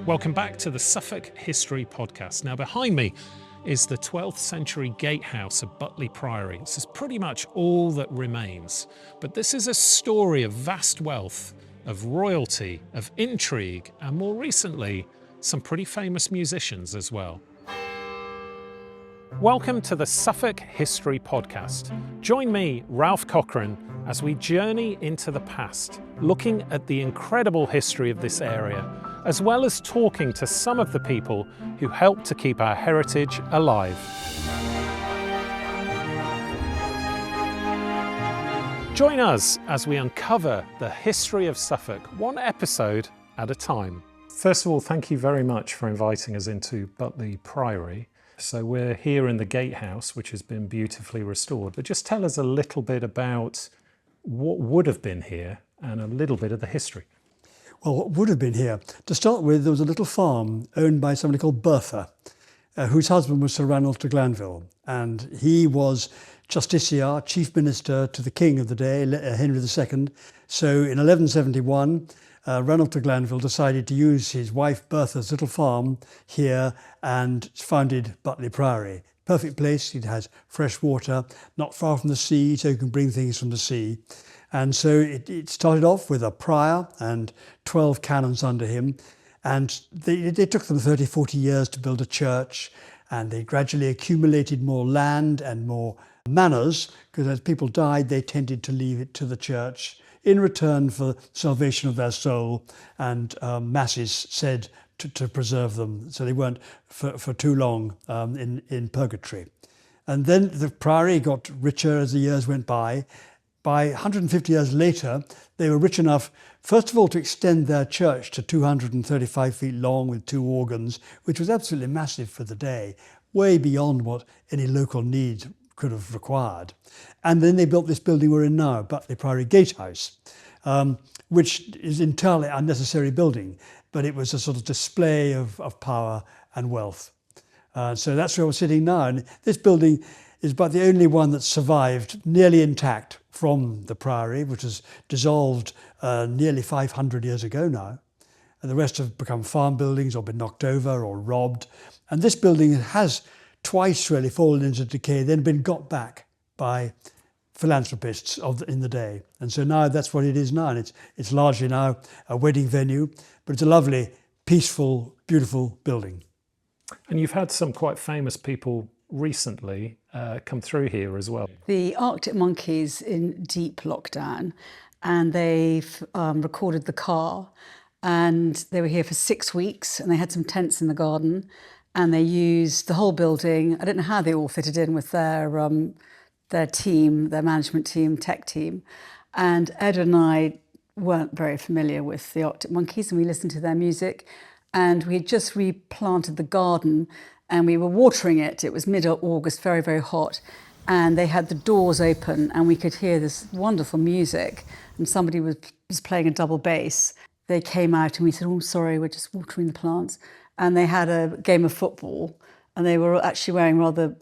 Welcome back to the Suffolk History Podcast. Now, behind me is the 12th century gatehouse of Butley Priory. This is pretty much all that remains. But this is a story of vast wealth, of royalty, of intrigue, and more recently, some pretty famous musicians as well. Welcome to the Suffolk History Podcast. Join me, Ralph Cochrane, as we journey into the past, looking at the incredible history of this area, as well as talking to some of the people who help to keep our heritage alive. Join us as we uncover the history of Suffolk, one episode at a time. First of all, thank you very much for inviting us into Butley Priory. So we're here in the gatehouse, which has been beautifully restored. But just tell us a little bit about what would have been here and a little bit of the history. Well, what would have been here? To start with, there was a little farm owned by somebody called Bertha, whose husband was Sir Ranulph de Glanville. And he was justiciar, chief minister to the king of the day, Henry VII. So in 1171, Ranulph de Glanville decided to use his wife Bertha's little farm here and founded Butley Priory. Perfect place, it has fresh water, not far from the sea, so you can bring things from the sea. And so it started off with a prior and 12 canons under him. And it took them 30, 40 years to build a church. And they gradually accumulated more land and more manors, because as people died, they tended to leave it to the church in return for salvation of their soul and masses said to preserve them so they weren't for too long in purgatory. And then the priory got richer as the years went by. By 150 years later, they were rich enough, first of all, to extend their church to 235 feet long with 2 organs, which was absolutely massive for the day, way beyond what any local need could have required. And then they built this building we're in now, Butley Priory Gatehouse, which is entirely unnecessary building, but it was a sort of display of power and wealth. So that's where we're sitting now. And this building is about the only one that survived nearly intact from the priory, which was dissolved nearly 500 years ago now. And the rest have become farm buildings or been knocked over or robbed. And this building has twice really fallen into decay, then been got back by philanthropists in the day. And so now that's what it is now. And it's largely now a wedding venue, but it's a lovely, peaceful, beautiful building. And you've had some quite famous people recently come through here as well. The Arctic Monkeys in deep lockdown, and they've recorded the car, and they were here for 6 weeks, and they had some tents in the garden, and they used the whole building. I don't know how they all fitted in with their team, their management team, tech team. And Ed and I weren't very familiar with the Arctic Monkeys, and we listened to their music, and we had just replanted the garden, and we were watering it. It was mid-August, very, very hot. And they had the doors open and we could hear this wonderful music. And somebody was playing a double bass. They came out and we said, "Oh, sorry, we're just watering the plants." And they had a game of football. And they were actually wearing rather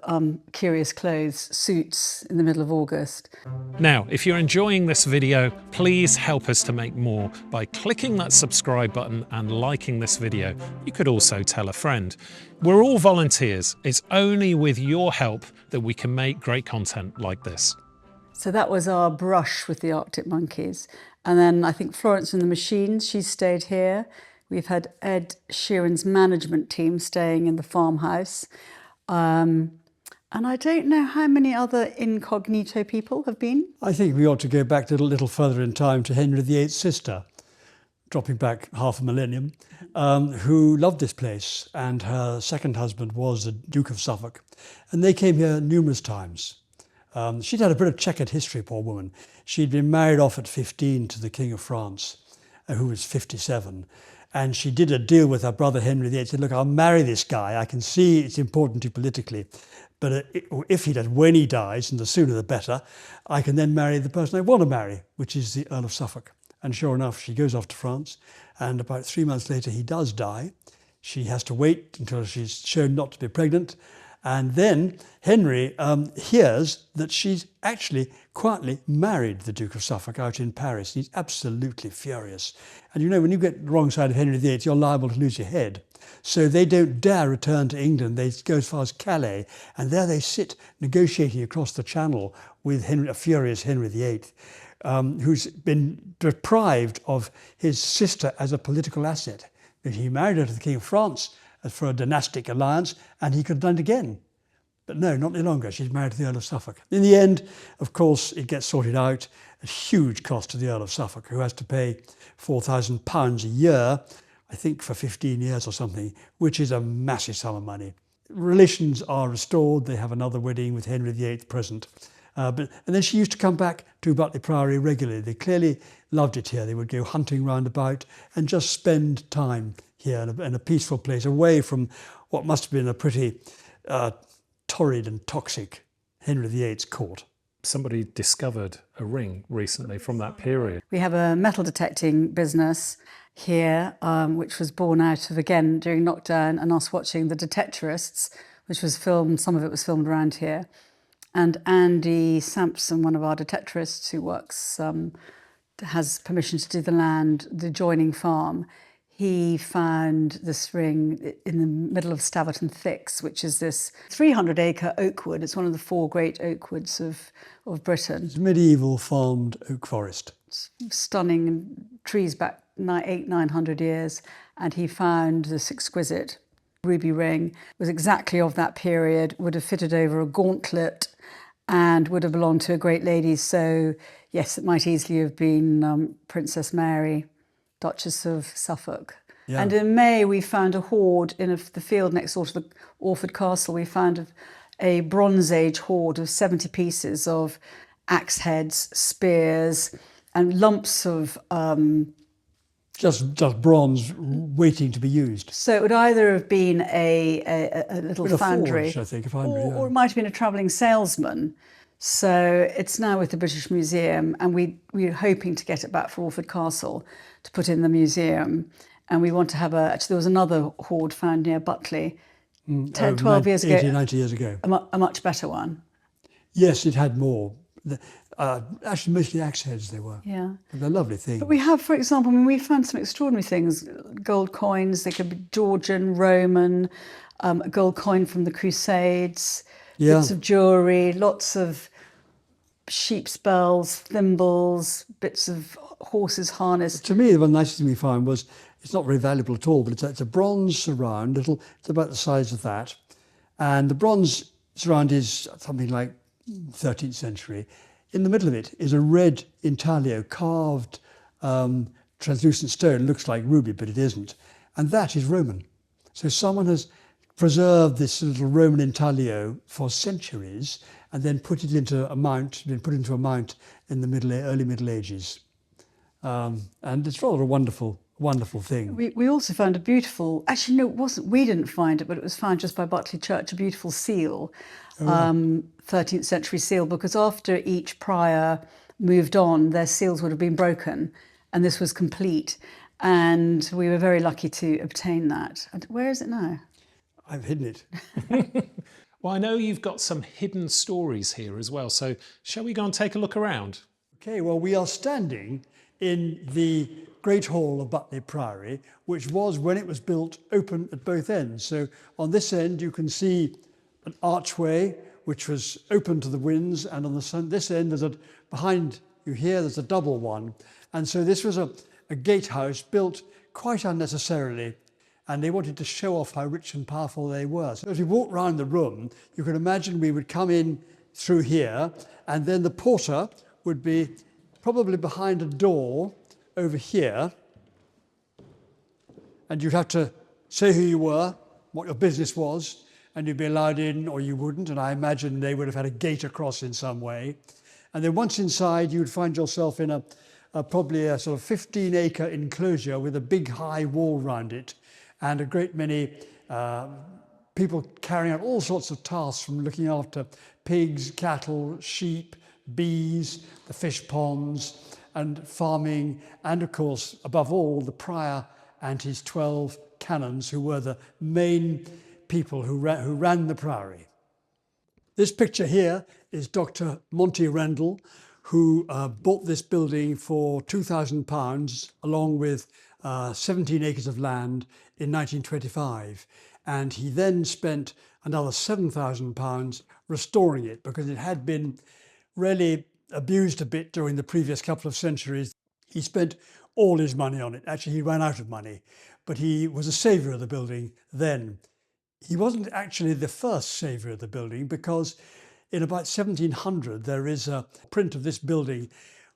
curious clothes, suits in the middle of August. Now, if you're enjoying this video, please help us to make more by clicking that subscribe button and liking this video. You could also tell a friend. We're all volunteers. It's only with your help that we can make great content like this. So that was our brush with the Arctic Monkeys. And then I think Florence and the Machines, she stayed here. We've had Ed Sheeran's management team staying in the farmhouse. And I don't know how many other incognito people have been. I think we ought to go back a little further in time to Henry VIII's sister, dropping back half a millennium, who loved this place. And her second husband was the Duke of Suffolk. And they came here numerous times. She'd had a bit of checkered history, poor woman. She'd been married off at 15 to the King of France, who was 57. And she did a deal with her brother Henry VIII. Said, "Look, I'll marry this guy. I can see it's important to you politically, but if he does, when he dies, and the sooner the better, I can then marry the person I want to marry, which is the Earl of Suffolk." And sure enough, she goes off to France, and about 3 months later, he does die. She has to wait until she's shown not to be pregnant, And then Henry hears that she's actually quietly married the Duke of Suffolk out in Paris. He's absolutely furious. And you know, when you get the wrong side of Henry VIII, you're liable to lose your head. So they don't dare return to England. They go as far as Calais, and there they sit negotiating across the Channel with a furious Henry VIII, who's been deprived of his sister as a political asset. He married her to the King of France for a dynastic alliance, and he could have done it again. But no, not any longer. She's married to the Earl of Suffolk. In the end, of course, it gets sorted out. A huge cost to the Earl of Suffolk, who has to pay £4,000 a year, I think for 15 years or something, which is a massive sum of money. Relations are restored. They have another wedding with Henry VIII present. And then she used to come back to Butley Priory regularly. They clearly loved it here. They would go hunting round about and just spend time here in a peaceful place, away from what must have been a pretty torrid and toxic Henry VIII's court. Somebody discovered a ring recently from that period. We have a metal detecting business here, which was born out of, again, during lockdown and us watching the Detectorists, which was filmed, some of it was filmed around here. And Andy Sampson, one of our detectorists who works, has permission to do the adjoining farm, he found this ring in the middle of Staverton Thicks, which is this 300-acre oak wood. It's one of the 4 great oak woods of Britain. It's a medieval farmed oak forest. It's stunning trees back 900 years. And he found this exquisite ruby ring. It was exactly of that period, would have fitted over a gauntlet and would have belonged to a great lady. So, yes, it might easily have been Princess Mary, Duchess of Suffolk. Yeah. And in May, we found a hoard in the field next door to the Orford Castle. We found a Bronze Age hoard of 70 pieces of axe heads, spears, and lumps of... Just bronze waiting to be used. So it would either have been a little foundry, forge, I think, or it might have been a travelling salesman. So it's now with the British Museum, and we're hoping to get it back for Orford Castle to put in the museum. And we want to have actually there was another hoard found near Butley 12 years ago. 80, 90 years ago. A much better one. Yes, it had more. Actually, mostly axe heads they were. Yeah. But they're lovely things. But we have, for example, we found some extraordinary things. Gold coins, they could be Georgian, Roman, a gold coin from the Crusades, bits of jewellery, lots of sheep's bells, thimbles, bits of horses' harness. To me, the nicest thing we found was, it's not very valuable at all, but it's a bronze surround, it's about the size of that. And the bronze surround is something like 13th century. In the middle of it is a red intaglio, carved translucent stone, looks like ruby, but it isn't. And that is Roman. So someone has preserved this little Roman intaglio for centuries and then put it into a mount, in the early Middle Ages. And it's rather a wonderful thing. We also found a beautiful, actually no, it wasn't, we didn't find it, but it was found just by Butley Church, a beautiful seal. 13th century seal, because after each prior moved on, their seals would have been broken, and this was complete. And we were very lucky to obtain that. And where is it now? I've hidden it. Well, I know you've got some hidden stories here as well, so shall we go and take a look around? Okay, well, we are standing in the Great Hall of Butley Priory, which was, when it was built, open at both ends. So on this end, you can see an archway which was open to the winds, and on this end, behind you here, there's a double one. And so this was a gatehouse built quite unnecessarily, and they wanted to show off how rich and powerful they were. So as we walked round the room, you can imagine we would come in through here, and then the porter would be probably behind a door over here, and you'd have to say who you were, what your business was, and you'd be allowed in or you wouldn't, and I imagine they would have had a gate across in some way. And then once inside, you'd find yourself in probably a sort of 15-acre enclosure with a big high wall round it, and a great many people carrying out all sorts of tasks, from looking after pigs, cattle, sheep, bees, the fish ponds, and farming, and of course, above all, the prior and his 12 canons, who were the main people who ran the priory. This picture here is Dr. Monty Rendell, who bought this building for £2,000 along with 17 acres of land in 1925. And he then spent another £7,000 restoring it because it had been really abused a bit during the previous couple of centuries. He spent all his money on it. Actually, he ran out of money, but he was a saviour of the building then. He wasn't actually the first saviour of the building because in about 1700 there is a print of this building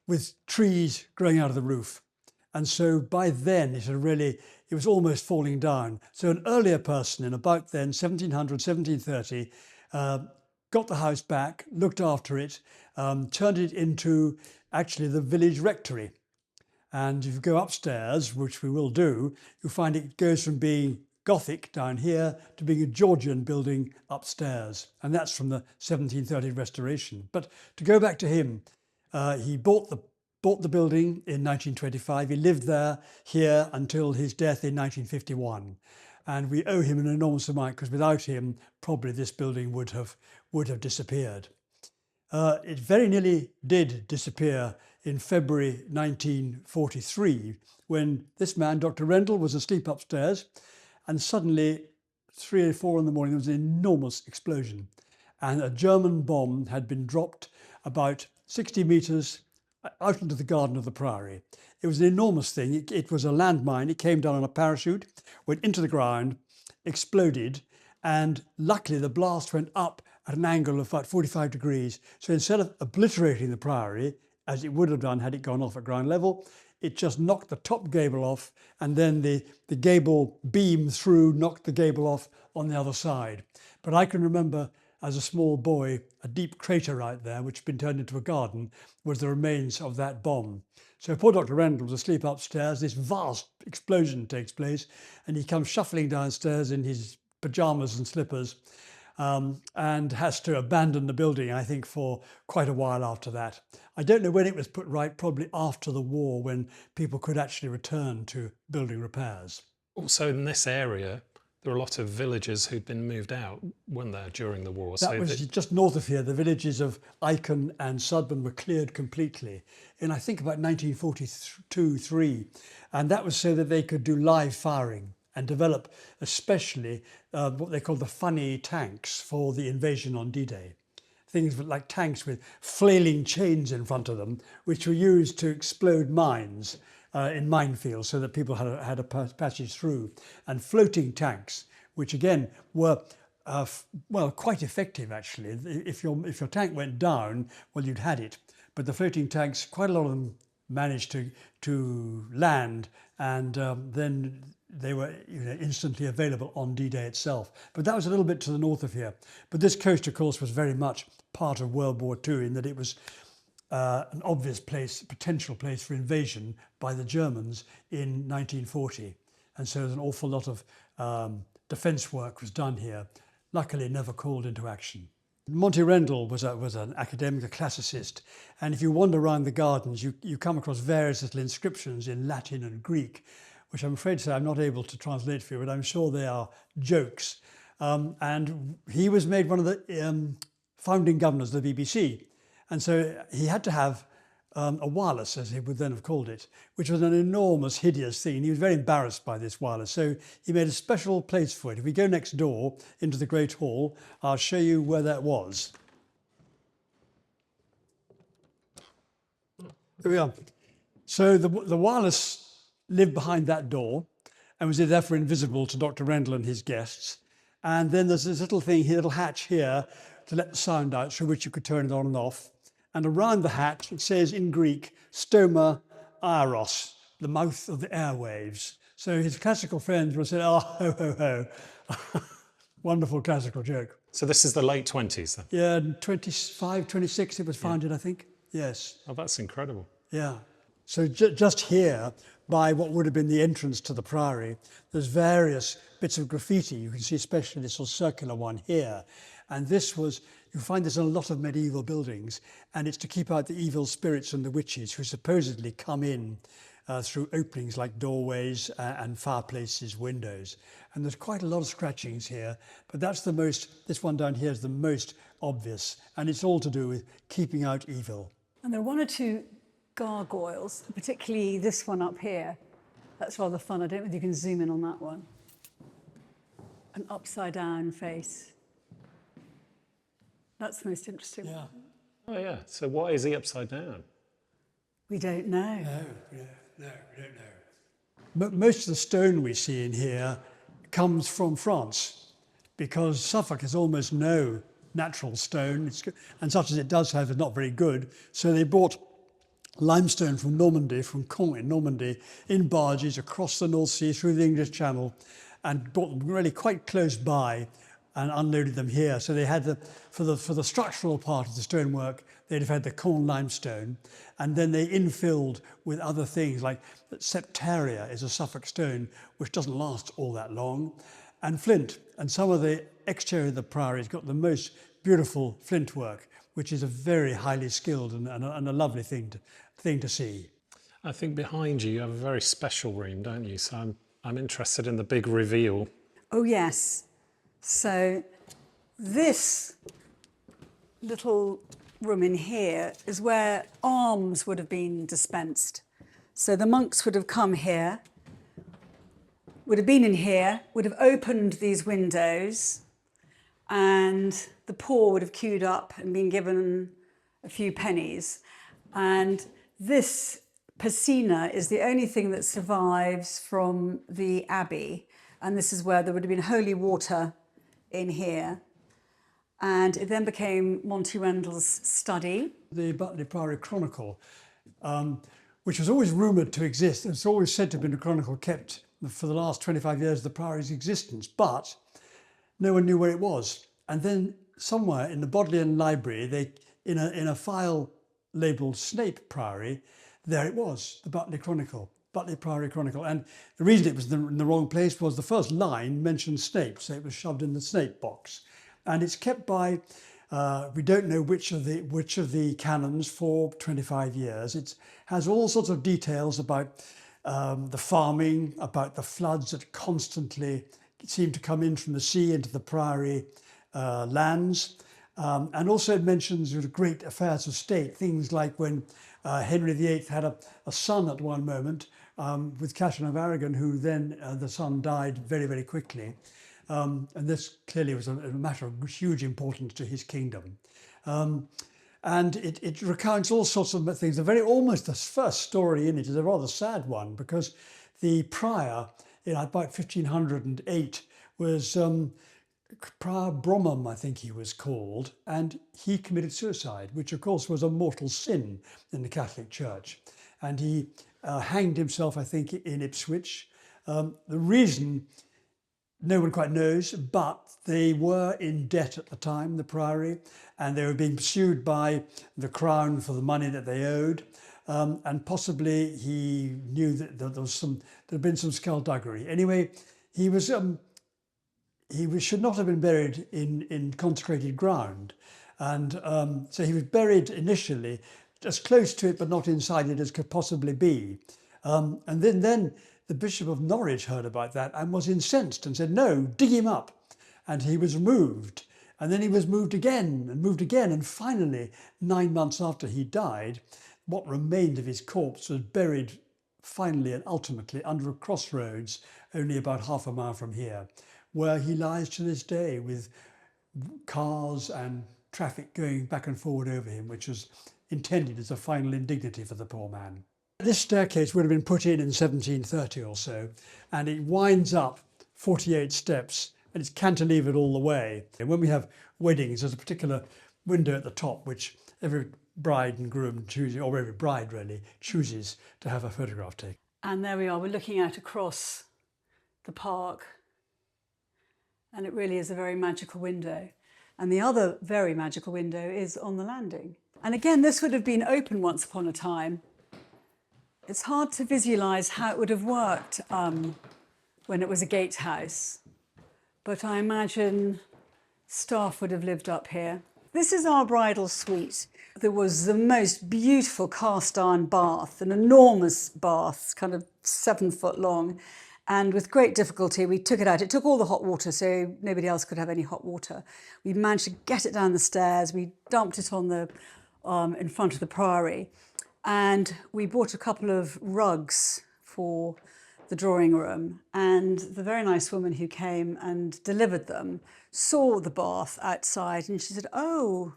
with trees growing out of the roof. And so by then it was almost falling down. So an earlier person in about then, 1700, 1730, got the house back, looked after it, turned it into actually the village rectory. And if you go upstairs, which we will do, you'll find it goes from being Gothic down here to being a Georgian building upstairs. And that's from the 1730 restoration. But to go back to him, he bought the building in 1925. He lived here until his death in 1951. And we owe him an enormous amount because without him, probably this building would have disappeared. It very nearly did disappear in February 1943 when this man, Dr. Rendell, was asleep upstairs. And suddenly, 3 or 4 in the morning, there was an enormous explosion. And a German bomb had been dropped about 60 metres out into the garden of the Priory. It was an enormous thing. It was a landmine. It came down on a parachute, went into the ground, exploded, and luckily the blast went up at an angle of about 45 degrees. So instead of obliterating the Priory, as it would have done had it gone off at ground level, it just knocked the top gable off, and then the gable beam through knocked the gable off on the other side. But I can remember as a small boy, a deep crater right there, which had been turned into a garden, was the remains of that bomb. So poor Dr. Rendell was asleep upstairs. This vast explosion takes place, and he comes shuffling downstairs in his pajamas and slippers, and has to abandon the building, I think, for quite a while after that. I don't know when it was put right, probably after the war, when people could actually return to building repairs. Also in this area, there were a lot of villagers who'd been moved out, weren't there, during the war? That was just north of here. The villages of Icon and Sudburn were cleared completely in, I think, about 1942-3. And that was so that they could do live firing and develop especially what they call the funny tanks for the invasion on D-Day. Things like tanks with flailing chains in front of them, which were used to explode mines in minefields so that people had a passage through. And floating tanks, which again were quite effective actually. If your tank went down, well, you'd had it. But the floating tanks, quite a lot of them managed to land, and then they were instantly available on D-Day itself. But that was a little bit to the north of here. But this coast, of course, was very much part of World War II in that it was an obvious potential place for invasion by the Germans in 1940. And so there's an awful lot of defence work was done here, luckily never called into action. Monty Rendell was an academic, a classicist, and if you wander around the gardens, you come across various little inscriptions in Latin and Greek, which I'm afraid to say I'm not able to translate for you, but I'm sure they are jokes. And he was made one of the founding governors of the BBC, and so he had to have a wireless, as he would then have called it, which was an enormous, hideous thing. He was very embarrassed by this wireless, so he made a special place for it. If we go next door into the Great Hall, I'll show you where that was. There we are. So the wireless lived behind that door and was therefore invisible to Dr. Rendell and his guests. And then there's this little thing here, little hatch here to let the sound out, through which you could turn it on and off. And around the hatch, it says in Greek, stoma aeros, the mouth of the airwaves. So his classical friends would say, oh, ho, ho, ho. Wonderful classical joke. So this is the late 20s then? Yeah, 25, 26 it was founded, I think. Yes. Oh, that's incredible. Yeah. So just here, by what would have been the entrance to the Priory, there's various bits of graffiti. You can see especially this little circular one here. And this was, you find this in a lot of medieval buildings, and it's to keep out the evil spirits and the witches who supposedly come in through openings like doorways and fireplaces, windows. And there's quite a lot of scratchings here, but that's the most, this one down here is the most obvious. And it's all to do with keeping out evil. And there are one or two gargoyles, particularly this one up here. That's rather fun. I don't know if you can zoom in on that one. An upside down face. That's the most interesting one. Oh yeah, so why is he upside down? We don't know. No, we don't know. But most of the stone we see in here comes from France, because Suffolk has almost no natural stone, and such as it does have is not very good. So they brought limestone from Normandy, from Caen in Normandy, in barges across the North Sea through the English Channel, and brought them really quite close by and unloaded them here. So they had for the structural part of the stonework, they'd have had the Caen limestone, and then they infilled with other things like septaria is a Suffolk stone which doesn't last all that long, and flint. And some of the exterior of the priory has got the most beautiful flint work, which is a very highly skilled and a lovely thing to see. I think behind you have a very special room, don't you? So I'm interested in the big reveal. Oh yes. So this little room in here is where alms would have been dispensed. So the monks would have come here, would have been in here, would have opened these windows, and the poor would have queued up and been given a few pennies. And this piscina is the only thing that survives from the abbey. And this is where there would have been holy water in here. And it then became Monty Rendall's study. The Butley Priory Chronicle, which was always rumoured to exist. It's always said to have been a chronicle kept for the last 25 years of the Priory's existence, but no one knew where it was. And then somewhere in the Bodleian Library, in a file labelled Snape Priory, there it was, the Butley Chronicle, Butley Priory Chronicle. And the reason it was in the wrong place was the first line mentioned Snape, so it was shoved in the Snape box. And it's kept by, we don't know which of the canons for 25 years. It has all sorts of details about the farming, about the floods that constantly seem to come in from the sea into the priory lands. And also it mentions great affairs of state, things like when Henry VIII had a son at one moment with Catherine of Aragon, who then the son died very, very quickly. And this clearly was a matter of huge importance to his kingdom. And it recounts all sorts of things. Almost the first story in it is a rather sad one, because the prior in about 1508 was Prior Bromham, I think he was called, and he committed suicide, which of course was a mortal sin in the Catholic Church. And he hanged himself, I think, in Ipswich. The reason no one quite knows, but they were in debt at the time, the Priory, and they were being pursued by the Crown for the money that they owed. And possibly he knew that there'd been some skullduggery. Anyway, he should not have been buried in consecrated ground. And so he was buried initially as close to it, but not inside it as could possibly be. And then the Bishop of Norwich heard about that and was incensed and said, no, dig him up. And he was removed. And then he was moved again. And finally, 9 months after he died, what remained of his corpse was buried finally and ultimately under a crossroads only about half a mile from here, where he lies to this day with cars and traffic going back and forward over him, which was intended as a final indignity for the poor man. This staircase would have been put in 1730 or so, and it winds up 48 steps, and it's cantilevered all the way. And when we have weddings, there's a particular window at the top which every bride and groom chooses, or every bride really, chooses to have a photograph taken. And there we are, we're looking out across the park, and it really is a very magical window. And the other very magical window is on the landing. And again, this would have been open once upon a time. It's hard to visualise how it would have worked when it was a gatehouse, but I imagine staff would have lived up here. This is our bridal suite. There was the most beautiful cast iron bath, an enormous bath, kind of 7 foot long, And with great difficulty, we took it out. It took all the hot water, so nobody else could have any hot water. We managed to get it down the stairs. We dumped it on the in front of the Priory. And we bought a couple of rugs for the drawing room. And the very nice woman who came and delivered them saw the bath outside and she said, "Oh,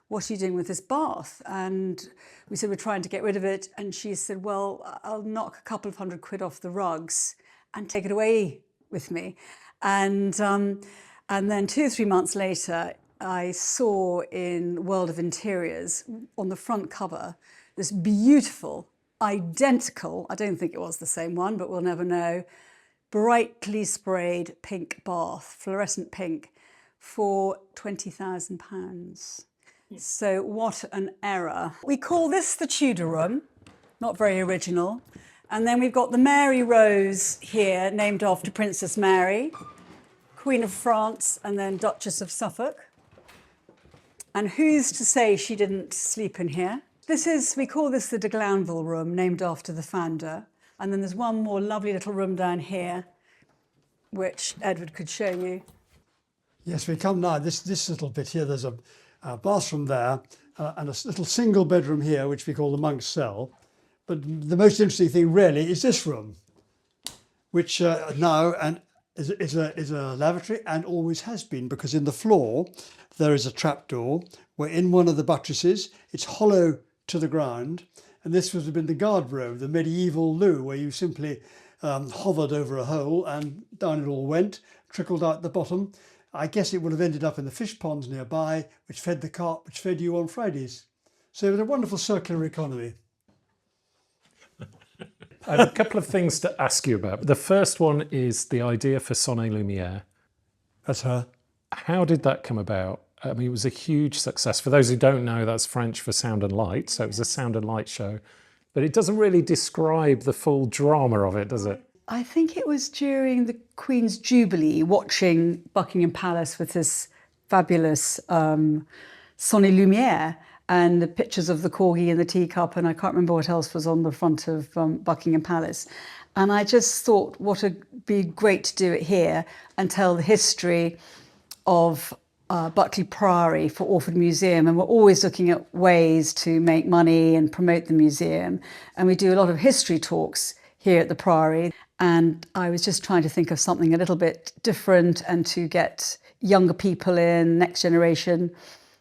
what are you doing with this bath?" And we said, "We're trying to get rid of it." And she said, "Well, I'll knock a couple of £100 off the rugs and take it away with me." And then 2 or 3 months later, I saw in World of Interiors on the front cover this beautiful, identical, I don't think it was the same one, but we'll never know, brightly sprayed pink bath, fluorescent pink, for £20,000. So what an error. We call this the Tudor room, not very original. And then we've got the Mary Rose here, named after Princess Mary, Queen of France, and then Duchess of Suffolk. And who's to say she didn't sleep in here? We call this the de Glanville room, named after the founder. And then there's one more lovely little room down here, which Edward could show you. Yes, we come now. This little bit here, there's a bathroom there and a little single bedroom here, which we call the monk's cell. But the most interesting thing really is this room, which now is a lavatory and always has been, because in the floor there is a trapdoor where in one of the buttresses it's hollow to the ground, and this would have been the guard room, the medieval loo, where you simply hovered over a hole and down it all went, trickled out the bottom. I guess it would have ended up in the fish ponds nearby, which fed the carp, which fed you on Fridays. So it was a wonderful circular economy. I have a couple of things to ask you about. The first one is the idea for Sonne Lumière. That's her. How did that come about? I mean, it was a huge success. For those who don't know, that's French for sound and light. So it was a sound and light show. But it doesn't really describe the full drama of it, does it? I think it was during the Queen's Jubilee, watching Buckingham Palace with this fabulous Sonne Lumière and the pictures of the corgi and the teacup, and I can't remember what else was on the front of Buckingham Palace. And I just thought, what would be great to do it here and tell the history of Butley Priory for Orford Museum. And we're always looking at ways to make money and promote the museum. And we do a lot of history talks here at the Priory. And I was just trying to think of something a little bit different and to get younger people in, next generation.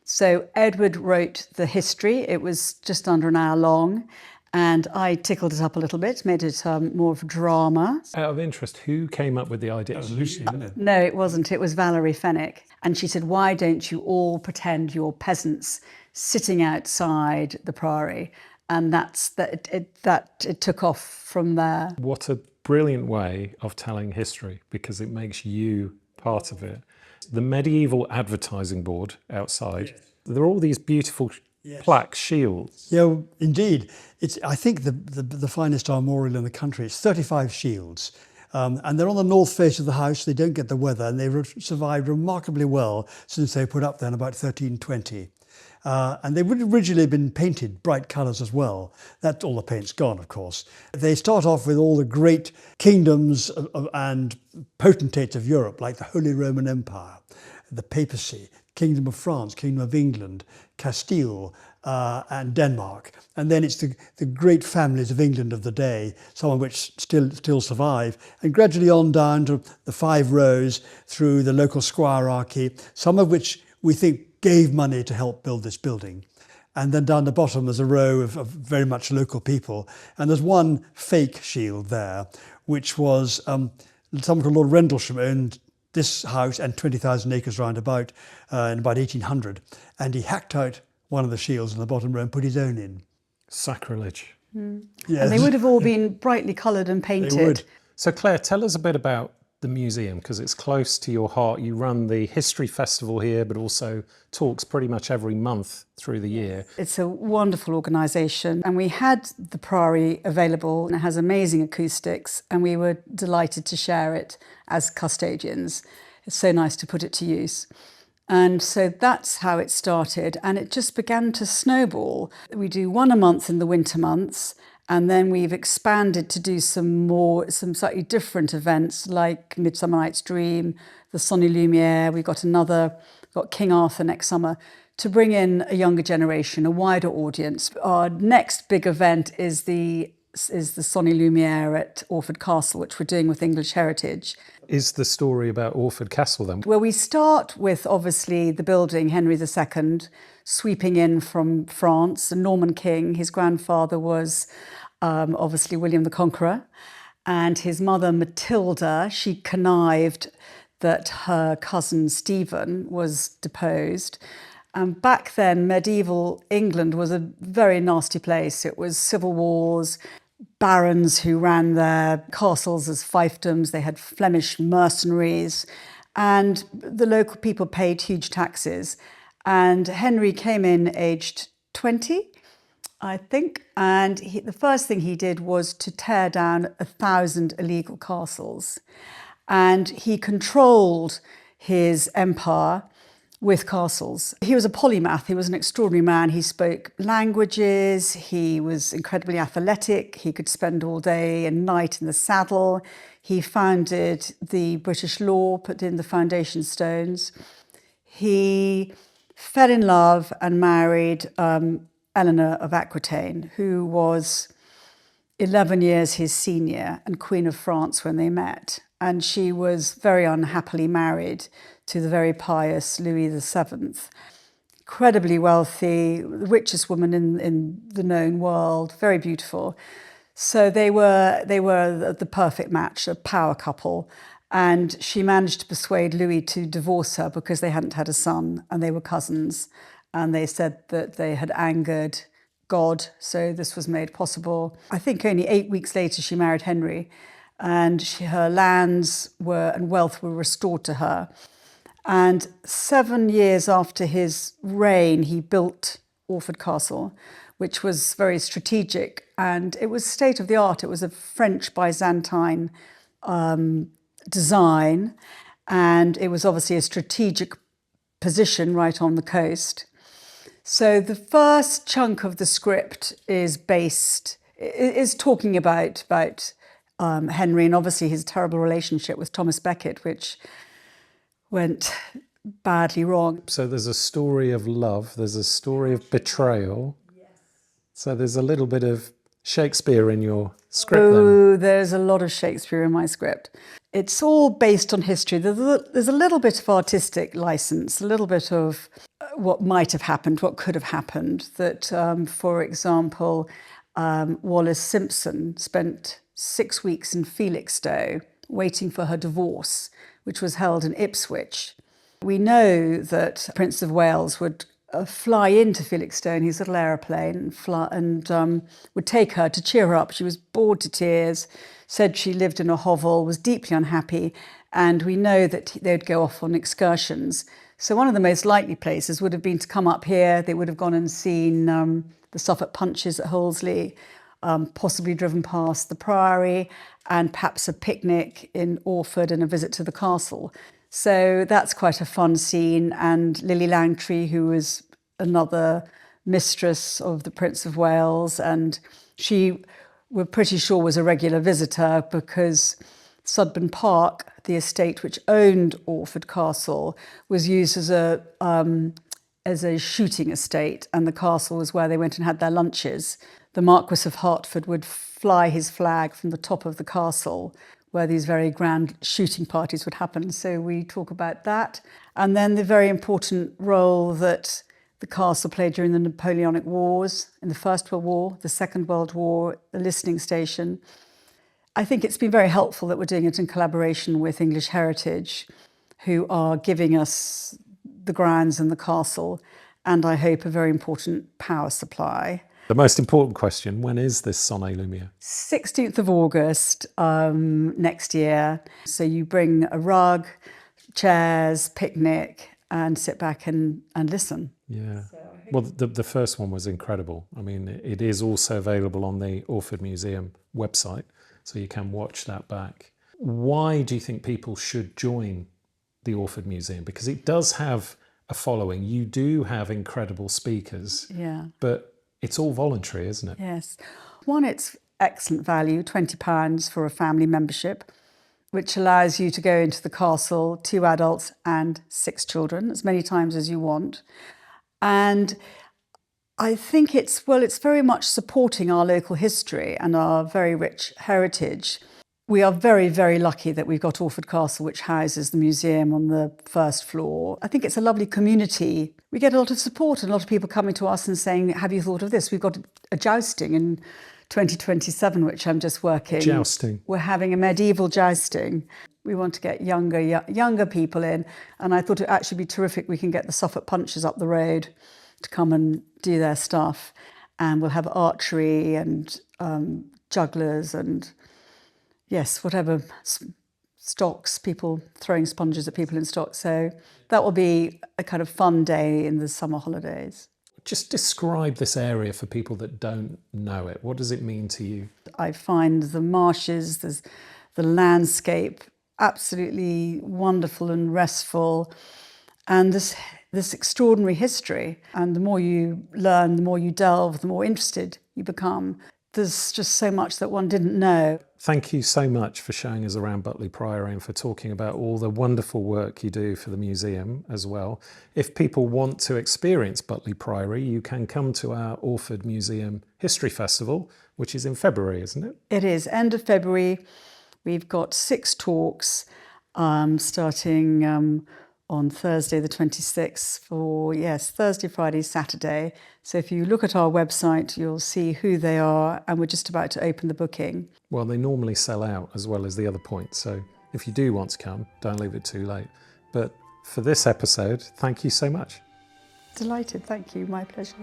So Edward wrote the history. It was just under an hour long. And I tickled it up a little bit, made it more of a drama. Out of interest, who came up with the idea? That was Lucy, wasn't it? No, it wasn't. It was Valerie Fenwick. And she said, "Why don't you all pretend you're peasants sitting outside the Priory?" And it took off from there. What a brilliant way of telling history, because it makes you part of it. The medieval advertising board outside, yes. There are all these beautiful plaques, shields. Yeah, indeed. It's, I think, the finest armorial in the country. It's 35 shields. And they're on the north face of the house. They don't get the weather, and they've survived remarkably well since they put up there in about 1320. And they would have originally been painted bright colours as well. That all the paint's gone, of course. They start off with all the great kingdoms and potentates of Europe, like the Holy Roman Empire, the Papacy, Kingdom of France, Kingdom of England, Castile, and Denmark. And then it's the great families of England of the day, some of which still survive, and gradually on down to the 5 rows through the local squirearchy, some of which we think gave money to help build this building. And then down the bottom there's a row of very much local people. And there's one fake shield there, which was someone called Lord Rendlesham owned this house and 20,000 acres round about in about 1800. And he hacked out one of the shields in the bottom row and put his own in. Sacrilege. Yes. And they would have all been brightly coloured and painted. They would. So Claire, tell us a bit about the museum, because it's close to your heart. You run the History Festival here, but also talks pretty much every month through the year. It's a wonderful organisation, and we had the Priory available, and it has amazing acoustics, and we were delighted to share it as custodians. It's so nice to put it to use. And so that's how it started, and it just began to snowball. We do one a month in the winter months, And then we've expanded to do some slightly different events like Midsummer Night's Dream, the Sonny Lumiere. We've got King Arthur next summer, to bring in a younger generation, a wider audience. Our next big event is the Sonny Lumiere at Orford Castle, which we're doing with English Heritage. Is the story about Orford Castle then? Well, we start with obviously the building, Henry II, sweeping in from France, a Norman king. His grandfather was obviously William the Conqueror, and his mother Matilda, she connived that her cousin Stephen was deposed. And back then, medieval England was a very nasty place. It was civil wars, barons who ran their castles as fiefdoms. They had Flemish mercenaries, and the local people paid huge taxes. And Henry came in aged 20, I think, and the first thing he did was to tear down 1,000 illegal castles. And he controlled his empire with castles. He was a polymath. He was an extraordinary man. He spoke languages. He was incredibly athletic. He could spend all day and night in the saddle. He founded the British law, put in the foundation stones. He fell in love and married Eleanor of Aquitaine, who was 11 years his senior and Queen of France when they met. And she was very unhappily married to the very pious Louis VII. Incredibly wealthy, the richest woman in the known world, very beautiful. So they were the perfect match, a power couple. And she managed to persuade Louis to divorce her because they hadn't had a son and they were cousins. And they said that they had angered God, so this was made possible. I think only 8 weeks later she married Henry, and her lands and wealth were restored to her. And 7 years after his reign, he built Orford Castle, which was very strategic, and it was state of the art. It was a French Byzantine design, and it was obviously a strategic position right on the coast. So the first chunk of the script is talking about Henry and obviously his terrible relationship with Thomas Becket, which went badly wrong. So there's a story of love, there's a story of betrayal. Yes. So there's a little bit of Shakespeare in your script then. Oh, there's a lot of Shakespeare in my script. It's all based on history. There's a little bit of artistic license, a little bit of what might have happened, what could have happened. That, for example, Wallis Simpson spent 6 weeks in Felixstowe waiting for her divorce, which was held in Ipswich. We know that Prince of Wales would fly into Felixstowe in his little aeroplane and would take her to cheer her up. She was bored to tears, said she lived in a hovel, was deeply unhappy, and we know that they'd go off on excursions. So one of the most likely places would have been to come up here. They would have gone and seen the Suffolk Punches at Hollesley, possibly driven past the Priory, and perhaps a picnic in Orford and a visit to the castle. So that's quite a fun scene. And Lily Langtry, who was another mistress of the Prince of Wales, and she, we're pretty sure, was a regular visitor because Sudburn Park, the estate which owned Orford Castle, was used as a shooting estate, and the castle was where they went and had their lunches. The Marquess of Hertford would fly his flag from the top of the castle where these very grand shooting parties would happen. So we talk about that. And then the very important role that the castle played during the Napoleonic Wars, in the First World War, the Second World War, the listening station. I think it's been very helpful that we're doing it in collaboration with English Heritage, who are giving us the grounds and the castle, and I hope a very important power supply. The most important question, when is this Sonny Lumiere? 16th of August next year. So you bring a rug, chairs, picnic, and sit back and listen. Yeah. Well, the first one was incredible. I mean, it is also available on the Orford Museum website, so you can watch that back. Why do you think people should join the Orford Museum? Because it does have a following. You do have incredible speakers. Yeah. But it's all voluntary, isn't it? Yes. One, it's excellent value, £20 for a family membership, which allows you to go into the castle, 2 adults and 6 children, as many times as you want. And I think it's very much supporting our local history and our very rich heritage. We are very, very lucky that we've got Orford Castle, which houses the museum on the first floor. I think it's a lovely community. We get a lot of support and a lot of people coming to us and saying, have you thought of this? We've got a jousting in 2027, which I'm just working. Jousting. We're having a medieval jousting. We want to get younger people in. And I thought it'd actually be terrific. We can get the Suffolk punchers up the road to come and do their stuff. And we'll have archery and jugglers and, yes, whatever, stocks, people throwing sponges at people in stocks. So that will be a kind of fun day in the summer holidays. Just describe this area for people that don't know it. What does it mean to you? I find the marshes, the landscape absolutely wonderful and restful, and this extraordinary history. And the more you learn, the more you delve, the more interested you become. There's just so much that one didn't know. Thank you so much for showing us around Butley Priory and for talking about all the wonderful work you do for the museum as well. If people want to experience Butley Priory, you can come to our Orford Museum History Festival, which is in February, isn't it? It is, end of February. We've got 6 talks starting on Thursday the 26th for, yes, Thursday, Friday, Saturday. So if you look at our website, you'll see who they are, and we're just about to open the booking. Well, they normally sell out as well as the other points, so if you do want to come, don't leave it too late. But for this episode, thank you so much. Delighted, thank you, my pleasure.